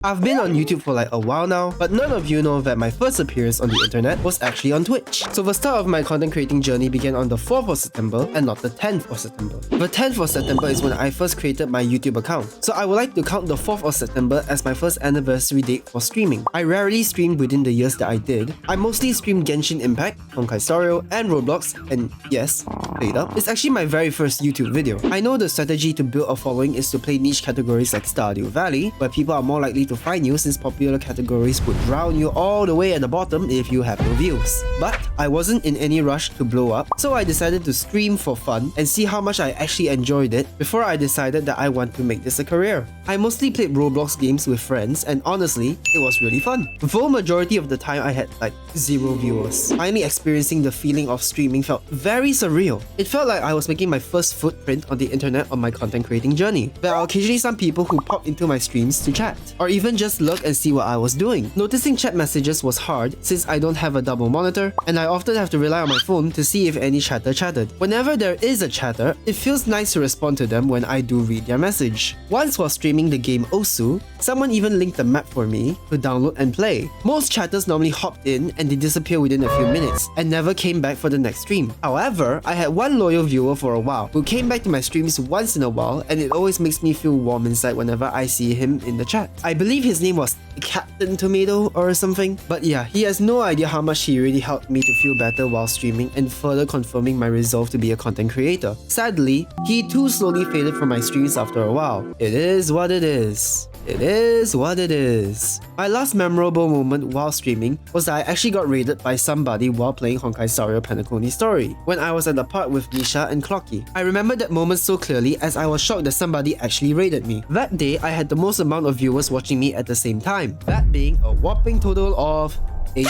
I've been on YouTube for like a while now, but none of you know that my first appearance on the internet was actually on Twitch. So the start of my content creating journey began on the 4th of September and not the 10th of September. The 10th of September is when I first created my YouTube account. So I would like to count the 4th of September as my first anniversary date for streaming. I rarely streamed within the years that I did. I mostly streamed Genshin Impact, Honkai Star Rail, and Roblox, and yes, played up. It's actually my very first YouTube video. I know the strategy to build a following is to play niche categories like Stardew Valley, where people are more likely to find you since popular categories would drown you all the way at the bottom if you have no views. But I wasn't in any rush to blow up, so I decided to stream for fun and see how much I actually enjoyed it before I decided that I want to make this a career. I mostly played Roblox games with friends, and honestly, it was really fun. Though majority of the time I had like 0 viewers, finally experiencing the feeling of streaming felt very surreal. It felt like I was making my first footprint on the internet on my content creating journey. There are occasionally some people who pop into my streams to chat, or even just look and see what I was doing. Noticing chat messages was hard since I don't have a double monitor, and I often have to rely on my phone to see if any chatter chatted. Whenever there is a chatter, it feels nice to respond to them when I do read their message. Once while streaming the game Osu, someone even linked the map for me to download and play. Most chatters normally hopped in and they disappear within a few minutes and never came back for the next stream. However, I had one loyal viewer for a while who came back to my streams once in a while, and it always makes me feel warm inside whenever I see him in the chat. I believe his name was Captain Tomato or something. But yeah, he has no idea how much he really helped me to feel better while streaming and further confirming my resolve to be a content creator. Sadly, he too slowly faded from my streams after a while. It is what it is. It is what it is. My last memorable moment while streaming was that I actually got raided by somebody while playing Honkai Star Rail Penacony Story, when I was at the park with Nisha and Clocky. I remember that moment so clearly as I was shocked that somebody actually raided me. That day, I had the most amount of viewers watching me at the same time, that being a whopping total of 18.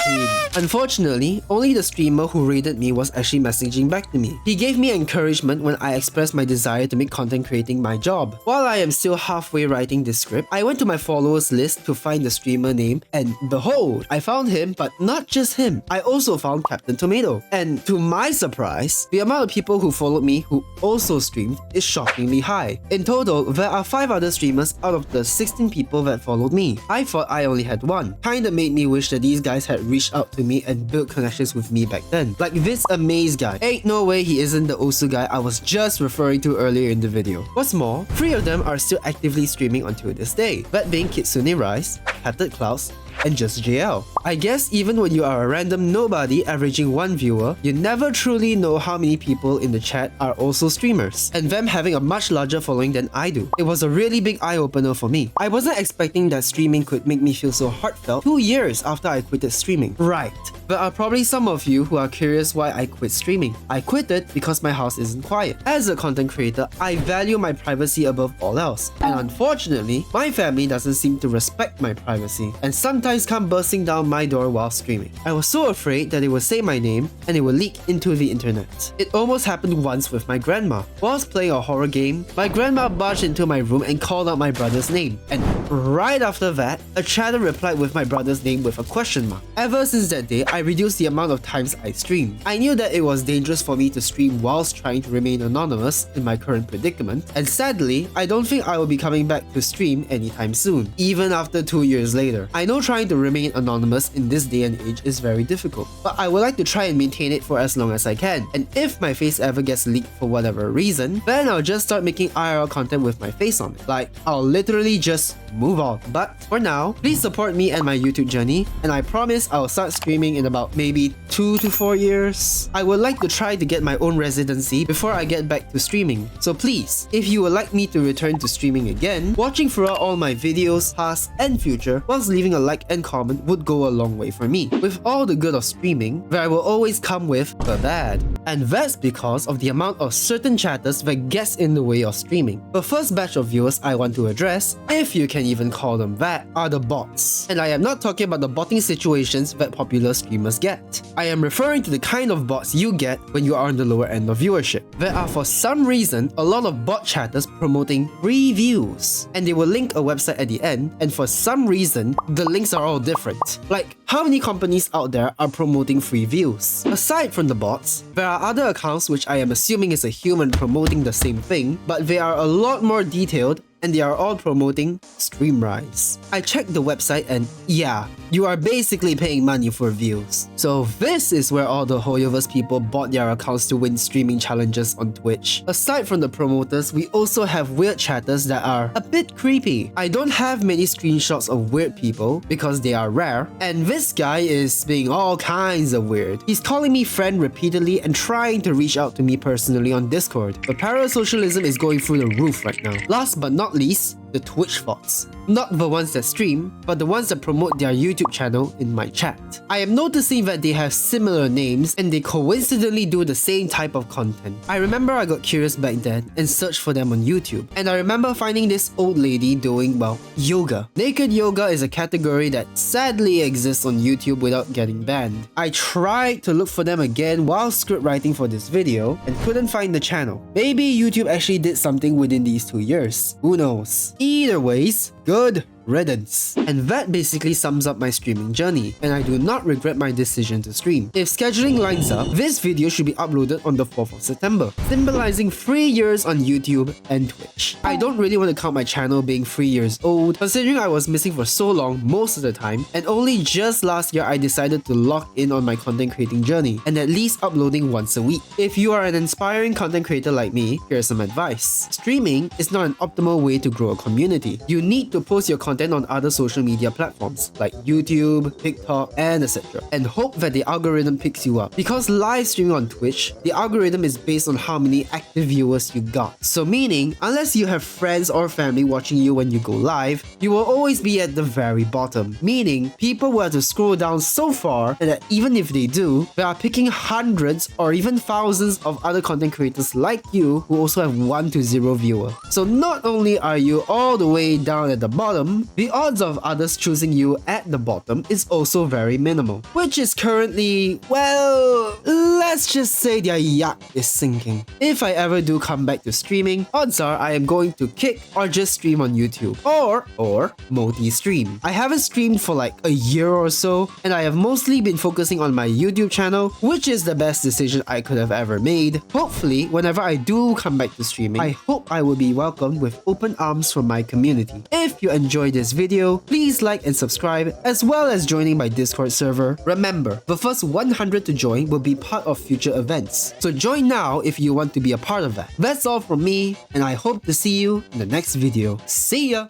Unfortunately, only the streamer who raided me was actually messaging back to me. He gave me encouragement when I expressed my desire to make content creating my job. While I am still halfway writing this script, I went to my followers list to find the streamer name, and behold, I found him, but not just him. I also found Captain Tomato. And to my surprise, the amount of people who followed me who also streamed is shockingly high. In total, there are 5 other streamers out of the 16 people that followed me. I thought I only had one. Kinda made me wish that these guys had reached out to me and built connections with me back then. Like this Amaze guy. Ain't no way he isn't the Osu guy I was just referring to earlier in the video. What's more, 3 of them are still actively streaming until this day. That being Kitsune Rise, Hatted Clouds, and Just JL. I guess even when you are a random nobody averaging 1 viewer, you never truly know how many people in the chat are also streamers, and them having a much larger following than I do. It was a really big eye-opener for me. I wasn't expecting that streaming could make me feel so heartfelt 2 years after I quitted streaming. Right. There are probably some of you who are curious why I quit streaming. I quit it because my house isn't quiet. As a content creator, I value my privacy above all else, and unfortunately, my family doesn't seem to respect my privacy, and sometimes come bursting down my door while streaming. I was so afraid that they would say my name and it would leak into the internet. It almost happened once with my grandma. Whilst playing a horror game, my grandma barged into my room and called out my brother's name. And right after that, a chatter replied with my brother's name with a question mark. Ever since that day, I reduced the amount of times I streamed. I knew that it was dangerous for me to stream whilst trying to remain anonymous in my current predicament, and sadly, I don't think I will be coming back to stream anytime soon, even after 2 years later. I know trying to remain anonymous in this day and age is very difficult, but I would like to try and maintain it for as long as I can, and if my face ever gets leaked for whatever reason, then I'll just start making IRL content with my face on it. Like, I'll literally just move on. But for now, please support me and my YouTube journey, and I promise I'll start streaming in about maybe 2 to 4 years. I would like to try to get my own residency before I get back to streaming. So please, if you would like me to return to streaming again, watching throughout all my videos, past and future, whilst leaving a like and comment would go a long way for me. With all the good of streaming, there will always come with the bad. And that's because of the amount of certain chatters that gets in the way of streaming. The first batch of viewers I want to address, if you can even call them that, are the bots. And I am not talking about the botting situations that popular streamers get. I am referring to the kind of bots you get when you are on the lower end of viewership. There are for some reason a lot of bot chatters promoting free views, and they will link a website at the end, and for some reason the links are all different. Like, how many companies out there are promoting free views? Aside from the bots, there are other accounts which I am assuming is a human promoting the same thing, but they are a lot more detailed and they are all promoting Streamrise. I checked the website and yeah, you are basically paying money for views. So this is where all the Hoyoverse people bought their accounts to win streaming challenges on Twitch. Aside from the promoters, we also have weird chatters that are a bit creepy. I don't have many screenshots of weird people because they are rare, and this guy is being all kinds of weird. He's calling me friend repeatedly and trying to reach out to me personally on Discord. The parasocialism is going through the roof right now. Last but not least, the Twitch bots. Not the ones that stream, but the ones that promote their YouTube channel in my chat. I am noticing that they have similar names and they coincidentally do the same type of content. I remember I got curious back then and searched for them on YouTube, and I remember finding this old lady doing, well, yoga. Naked yoga is a category that sadly exists on YouTube without getting banned. I tried to look for them again while script writing for this video and couldn't find the channel. Maybe YouTube actually did something within these 2 years. Who knows? Either ways, good riddance. And that basically sums up my streaming journey, and I do not regret my decision to stream. If scheduling lines up, this video should be uploaded on the 4th of September, symbolizing 3 years on YouTube and Twitch. I don't really want to count my channel being 3 years old, considering I was missing for so long most of the time, and only just last year I decided to lock in on my content creating journey, and at least uploading once a week. If you are an inspiring content creator like me, here's some advice. Streaming is not an optimal way to grow a community. You need to post your content on other social media platforms like YouTube, TikTok, and etc. and hope that the algorithm picks you up. Because live streaming on Twitch, the algorithm is based on how many active viewers you got. So meaning, unless you have friends or family watching you when you go live, you will always be at the very bottom. Meaning, people will have to scroll down so far that even if they do, they are picking hundreds or even thousands of other content creators like you who also have 1 to 0 viewer. So not only are you all the way down at the bottom, the odds of others choosing you at the bottom is also very minimal, which is currently, well, let's just say their yacht is sinking. If I ever do come back to streaming, odds are I am going to kick or just stream on YouTube, or multi-stream. I haven't streamed for like a year or so, and I have mostly been focusing on my YouTube channel, which is the best decision I could have ever made. Hopefully, whenever I do come back to streaming, I hope I will be welcomed with open arms from my community. If you enjoyed this video, please like and subscribe, as well as joining my Discord server. Remember, the first 100 to join will be part of future events, so join now if you want to be a part of that. That's all from me, and I hope to see you in the next video. See ya!